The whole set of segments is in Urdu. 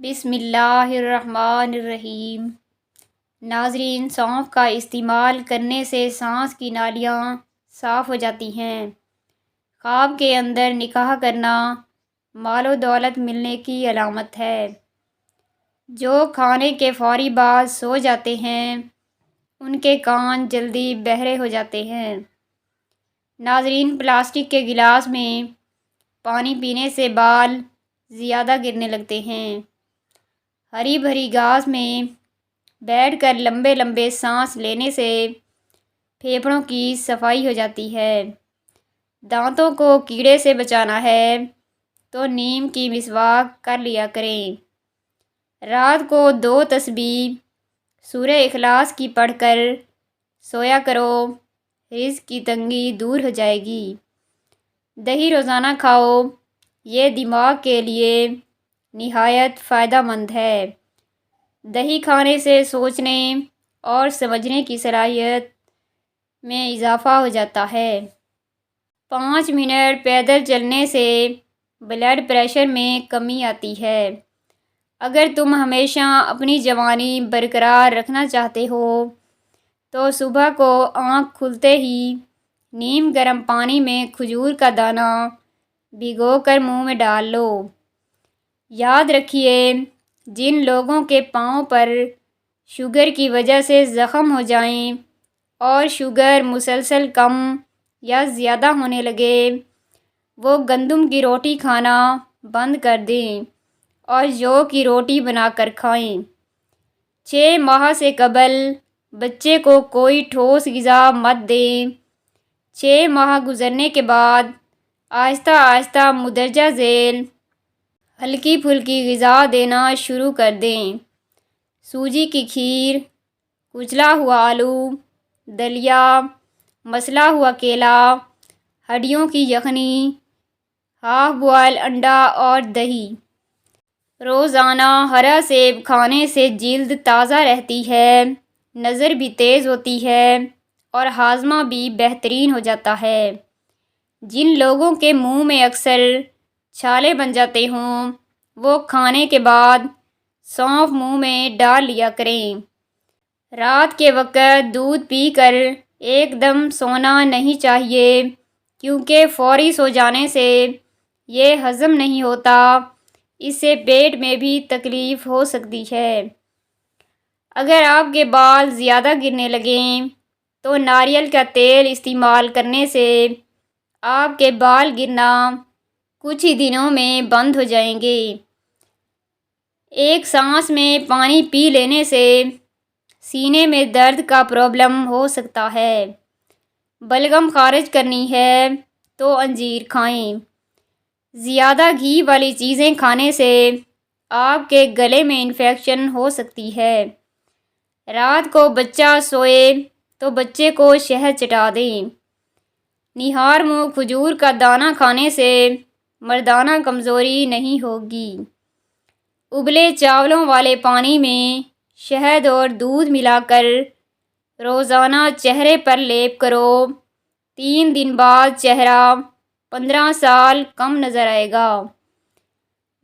بسم اللہ الرحمن الرحیم۔ ناظرین، سونف کا استعمال کرنے سے سانس کی نالیاں صاف ہو جاتی ہیں۔ خواب کے اندر نکاح کرنا مال و دولت ملنے کی علامت ہے۔ جو کھانے کے فوری بعد سو جاتے ہیں ان کے کان جلدی بہرے ہو جاتے ہیں۔ ناظرین، پلاسٹک کے گلاس میں پانی پینے سے بال زیادہ گرنے لگتے ہیں۔ ہری بھری گھاس میں بیٹھ کر لمبے لمبے سانس لینے سے پھیپھڑوں کی صفائی ہو جاتی ہے۔ دانتوں کو کیڑے سے بچانا ہے تو نیم کی مسواک کر لیا کریں۔ رات کو 2 تسبیح سورہ اخلاص کی پڑھ کر سویا کرو، رزق کی تنگی دور ہو جائے گی۔ دہی روزانہ کھاؤ، یہ دماغ کے لیے نہایت فائدہ مند ہے۔ دہی کھانے سے سوچنے اور سمجھنے کی صلاحیت میں اضافہ ہو جاتا ہے۔ 5 منٹ پیدل چلنے سے بلڈ پریشر میں کمی آتی ہے۔ اگر تم ہمیشہ اپنی جوانی برقرار رکھنا چاہتے ہو تو صبح کو آنکھ کھلتے ہی نیم گرم پانی میں کھجور کا دانہ بھگو کر منہ میں ڈال لو۔ یاد رکھیے، جن لوگوں کے پاؤں پر شوگر کی وجہ سے زخم ہو جائیں اور شوگر مسلسل کم یا زیادہ ہونے لگے، وہ گندم کی روٹی کھانا بند کر دیں اور جو کی روٹی بنا کر کھائیں۔ 6 ماہ سے قبل بچے کو کوئی ٹھوس غذا مت دیں۔ 6 ماہ گزرنے کے بعد آہستہ آہستہ مندرجہ ذیل ہلکی پھلکی غذا دینا شروع کر دیں۔ سوجی کی کھیر، کچلا ہوا آلو، دلیا، مسلا ہوا کیلا، ہڈیوں کی یخنی، ہاف بوائل انڈا اور دہی۔ روزانہ ہرا سیب کھانے سے جلد تازہ رہتی ہے، نظر بھی تیز ہوتی ہے اور ہاضمہ بھی بہترین ہو جاتا ہے۔ جن لوگوں کے منہ میں اکثر چھالے بن جاتے ہوں وہ کھانے کے بعد سونف منہ میں ڈال لیا کریں۔ رات کے وقت دودھ پی کر ایک دم سونا نہیں چاہیے، کیونکہ فوری سو جانے سے یہ ہضم نہیں ہوتا، اس سے پیٹ میں بھی تکلیف ہو سکتی ہے۔ اگر آپ کے بال زیادہ گرنے لگیں تو ناریل کا تیل استعمال کرنے سے آپ کے بال گرنا کچھ ہی دنوں میں بند ہو جائیں گے۔ ایک سانس میں پانی پی لینے سے سینے میں درد کا پرابلم ہو سکتا ہے۔ بلغم خارج کرنی ہے تو انجیر کھائیں۔ زیادہ گھی والی چیزیں کھانے سے آپ کے گلے میں انفیکشن ہو سکتی ہے۔ رات کو بچہ سوئے تو بچے کو شہد چٹا دیں۔ نہار منہ کھجور کا دانہ کھانے سے مردانہ کمزوری نہیں ہوگی۔ ابلے چاولوں والے پانی میں شہد اور دودھ ملا کر روزانہ چہرے پر لیپ کرو۔ 3 دن بعد چہرہ 15 سال کم نظر آئے گا۔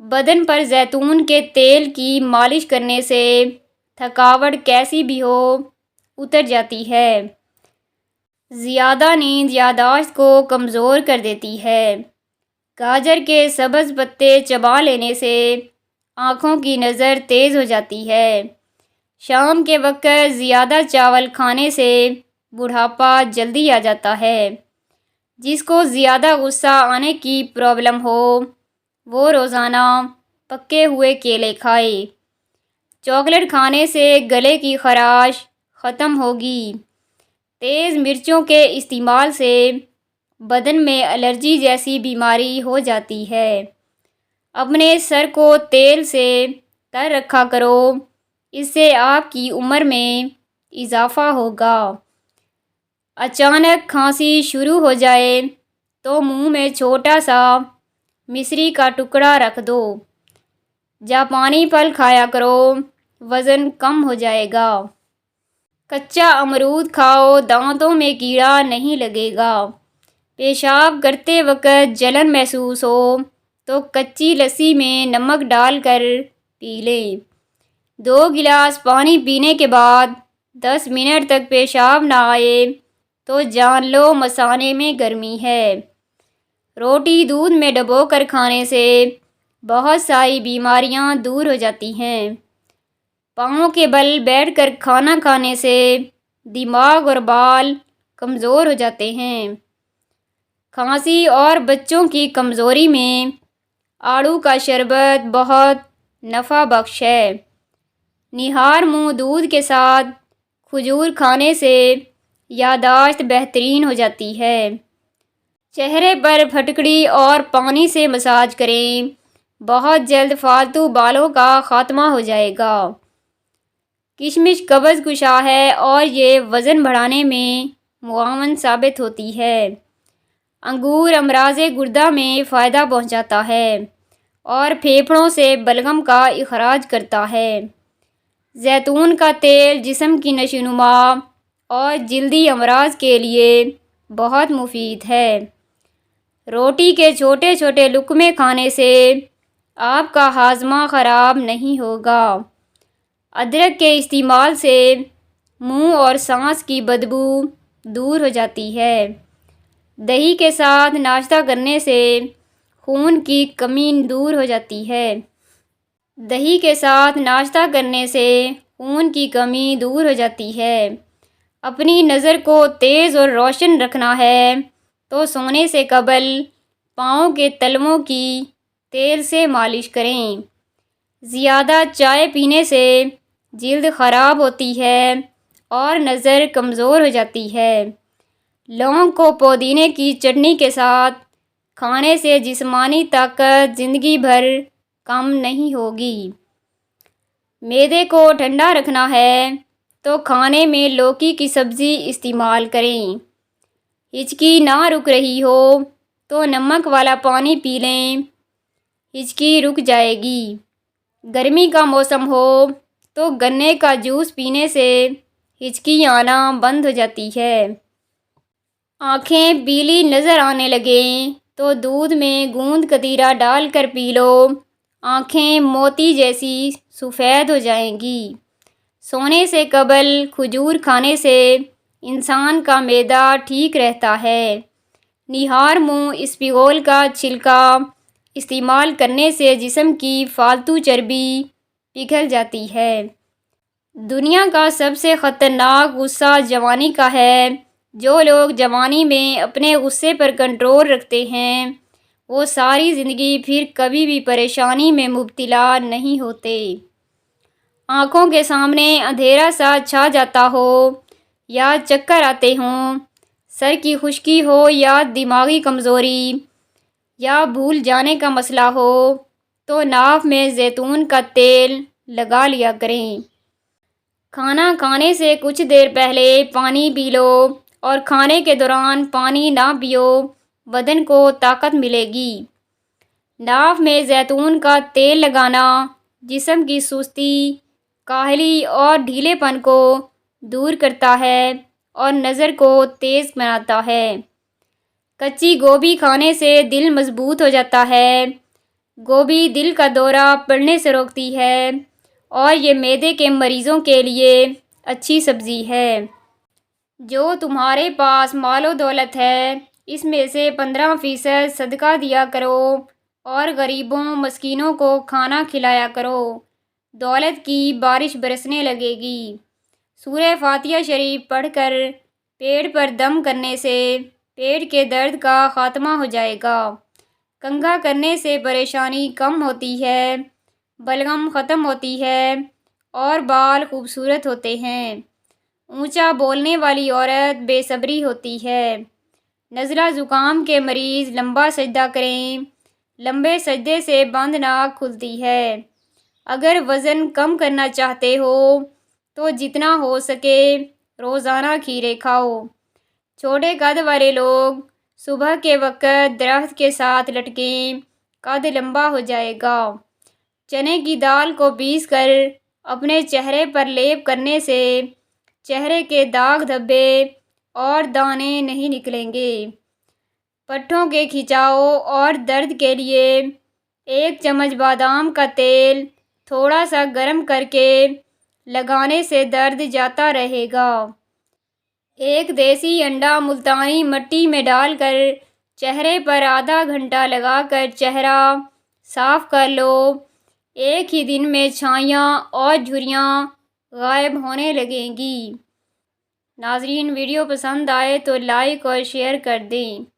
بدن پر زیتون کے تیل کی مالش کرنے سے تھکاوٹ کیسی بھی ہو اتر جاتی ہے۔ زیادہ نیند یادداشت کو کمزور کر دیتی ہے۔ گاجر کے سبز پتے چبا لینے سے آنکھوں کی نظر تیز ہو جاتی ہے۔ شام کے وقت زیادہ چاول کھانے سے بڑھاپا جلدی آ جاتا ہے۔ جس کو زیادہ غصہ آنے کی پرابلم ہو وہ روزانہ پکے ہوئے کیلے کھائے۔ چاکلیٹ کھانے سے گلے کی خراش ختم ہوگی۔ تیز مرچوں کے استعمال سے بدن میں الرجی جیسی بیماری ہو جاتی ہے۔ اپنے سر کو تیل سے تر رکھا کرو، اس سے آپ کی عمر میں اضافہ ہوگا۔ اچانک کھانسی شروع ہو جائے تو منہ میں چھوٹا سا مصری کا ٹکڑا رکھ دو۔ جاپانی پھل کھایا کرو، وزن کم ہو جائے گا۔ کچا امرود کھاؤ، دانتوں میں کیڑا نہیں لگے گا۔ پیشاب کرتے وقت جلن محسوس ہو تو کچی لسی میں نمک ڈال کر پی لیں۔ 2 گلاس پانی پینے کے بعد 10 منٹ تک پیشاب نہ آئے تو جان لو مثانے میں گرمی ہے۔ روٹی دودھ میں ڈبو کر کھانے سے بہت ساری بیماریاں دور ہو جاتی ہیں۔ پاؤں کے بل بیٹھ کر کھانا کھانے سے دماغ اور بال کمزور ہو جاتے ہیں۔ کھانسی اور بچوں کی کمزوری میں آڑو کا شربت بہت نفع بخش ہے۔ نہار منہ دودھ کے ساتھ کھجور کھانے سے یادداشت بہترین ہو جاتی ہے۔ چہرے پر پھٹکڑی اور پانی سے مساج کریں، بہت جلد فالتو بالوں کا خاتمہ ہو جائے گا۔ کشمش قبض کشا ہے اور یہ وزن بڑھانے میں معاون ثابت ہوتی ہے۔ انگور امراض گردہ میں فائدہ پہنچاتا ہے اور پھیپھڑوں سے بلغم کا اخراج کرتا ہے۔ زیتون کا تیل جسم کی نشوونما اور جلدی امراض کے لیے بہت مفید ہے۔ روٹی کے چھوٹے چھوٹے لقمے کھانے سے آپ کا ہاضمہ خراب نہیں ہوگا۔ ادرک کے استعمال سے منہ اور سانس کی بدبو دور ہو جاتی ہے۔ دہی کے ساتھ ناشتہ کرنے سے خون کی کمی دور ہو جاتی ہے۔ دہی کے ساتھ ناشتہ کرنے سے خون کی کمی دور ہو جاتی ہے۔ اپنی نظر کو تیز اور روشن رکھنا ہے تو سونے سے قبل پاؤں کے تلووں کی تیل سے مالش کریں۔ زیادہ چائے پینے سے جلد خراب ہوتی ہے اور نظر کمزور ہو جاتی ہے۔ لونگ کو پودینے کی چٹنی کے ساتھ کھانے سے جسمانی طاقت زندگی بھر کم نہیں ہوگی۔ معدے کو ٹھنڈا رکھنا ہے تو کھانے میں لوکی کی سبزی استعمال کریں۔ ہچکی نہ رک رہی ہو تو نمک والا پانی پی لیں، ہچکی رک جائے گی۔ گرمی کا موسم ہو تو گنے کا جوس پینے سے ہچکی آنا بند ہو جاتی ہے۔ آنکھیں پیلی نظر آنے لگیں تو دودھ میں گوند کتیرا ڈال کر پی لو، آنکھیں موتی جیسی سفید ہو جائیں گی۔ سونے سے قبل کھجور کھانے سے انسان کا معدہ ٹھیک رہتا ہے۔ نہار منہ اسپغول کا چھلکا استعمال کرنے سے جسم کی فالتو چربی پگھل جاتی ہے۔ دنیا کا سب سے خطرناک غصہ جوانی کا ہے۔ جو لوگ جوانی میں اپنے غصے پر کنٹرول رکھتے ہیں وہ ساری زندگی پھر کبھی بھی پریشانی میں مبتلا نہیں ہوتے۔ آنکھوں کے سامنے اندھیرا سا چھا جاتا ہو یا چکر آتے ہوں، سر کی خشکی ہو یا دماغی کمزوری یا بھول جانے کا مسئلہ ہو تو ناف میں زیتون کا تیل لگا لیا کریں۔ کھانا کھانے سے کچھ دیر پہلے پانی پی لو اور کھانے کے دوران پانی نہ پیو، بدن کو طاقت ملے گی۔ ناف میں زیتون کا تیل لگانا جسم کی سستی، کاہلی اور ڈھیلے پن کو دور کرتا ہے اور نظر کو تیز بناتا ہے۔ کچی گوبھی کھانے سے دل مضبوط ہو جاتا ہے۔ گوبھی دل کا دورہ پڑنے سے روکتی ہے اور یہ معدے کے مریضوں کے لیے اچھی سبزی ہے۔ جو تمہارے پاس مال و دولت ہے اس میں سے 15% صدقہ دیا کرو اور غریبوں مسکینوں کو کھانا کھلایا کرو، دولت کی بارش برسنے لگے گی۔ سورہ فاتحہ شریف پڑھ کر پیٹ پر دم کرنے سے پیٹ کے درد کا خاتمہ ہو جائے گا۔ کنگھا کرنے سے پریشانی کم ہوتی ہے، بلغم ختم ہوتی ہے اور بال خوبصورت ہوتے ہیں۔ اونچا بولنے والی عورت بے صبری ہوتی ہے۔ نزلہ زکام کے مریض لمبا سجدہ کریں، لمبے سجدے سے بند ناک کھلتی ہے۔ اگر وزن کم کرنا چاہتے ہو تو جتنا ہو سکے روزانہ کھیرے کھاؤ۔ چھوٹے قد والے لوگ صبح کے وقت درخت کے ساتھ لٹکیں، قد لمبا ہو جائے گا۔ چنے کی دال کو پیس کر اپنے چہرے پر لیپ کرنے سے چہرے کے داغ دھبے اور دانے نہیں نکلیں گے۔ پٹھوں کے کھچاؤ اور درد کے لیے 1 چمچ بادام کا تیل تھوڑا سا گرم کر کے لگانے سے درد جاتا رہے گا۔ ایک دیسی انڈا ملتانی مٹی میں ڈال کر چہرے پر آدھا گھنٹہ لگا کر چہرہ صاف کر لو۔ ایک ہی دن میں چھائیاں اور جھریاں غائب ہونے لگیں گی۔ ناظرین، ویڈیو پسند آئے تو لائک اور شیئر کر دیں۔